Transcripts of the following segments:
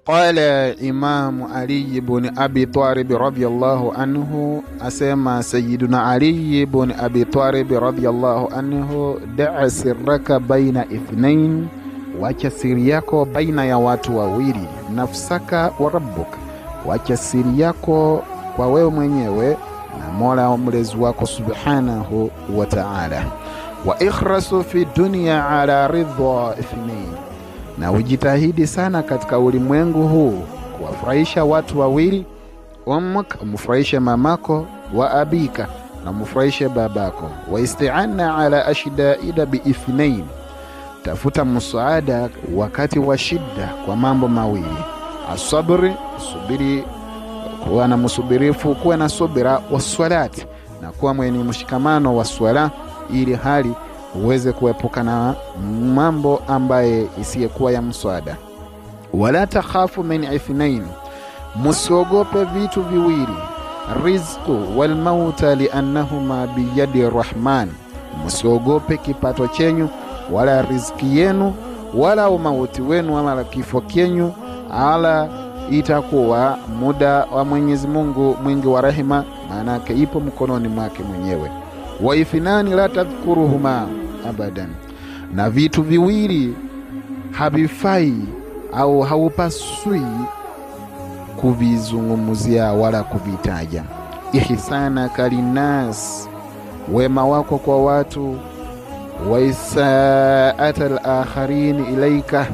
قال إمام علي بن أبي طالب رضي الله عنه أسمى سيدنا علي بن أبي طالب رضي الله عنه دع سرك بين اثنين wacha siri yako baina ya watu wawili, nafsaka wa rabbuka, wacha siri yako kwa wewe mwenyewe na Mola wa mlezi wako subhanahu wa ta'ala. Wa ikhrasu fi dunya ala ridha ithnain, na ujitahidi sana katika ulimwengu huu kuwafurahisha watu wawili. Ummak, umfurahishe mamako, wa abika, na umfurahishe babako. Wa isti'anna ala ashdaida bi ithnain, tafuta msaada wakati wa shida kwa mambo mawili. Asabri, subiri, kuwa na msubirifu, kuwa na subira, waswalati, na kuwa mwenye mshikamano wa swala, ili hali uweze kuepuka na mambo ambaye isiyekuwa ya msaada. Wala takhafu min ithnain, musiogope vitu viwili, rizqu wal mauta liannahuma biyadi rahman, musiogope kipato chenyu wala riziki yenu wala umauti wenu wala kifo kenyu, ala itakuwa muda wa Mwenyezi Mungu mwingi wa rehema, maana ipo mkononi mwake mwenyewe. Wa ithnani la tadhkuruhuma abadan, na vitu viwili havifai au haupaswi kuvizungumzia wala kuvitaja. Ihsana kalinas, wema wako kwa watu, wa isaata al-akharin ilaika,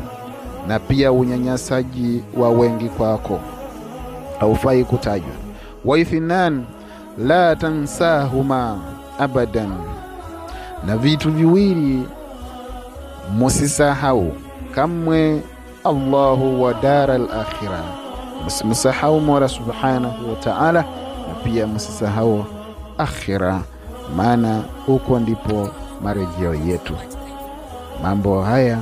na pia unyanyasaji wa wengi kwako haufai kutajwa. Wa ithnan la tansahuma abadan, na vitu viwili musisahau kamwe, Allahu wa daral akhirah, musisahau Mola subhanahu wa ta'ala, na pia musisahau akhirah, maana huko ndipo marejeo yetu. Mambo haya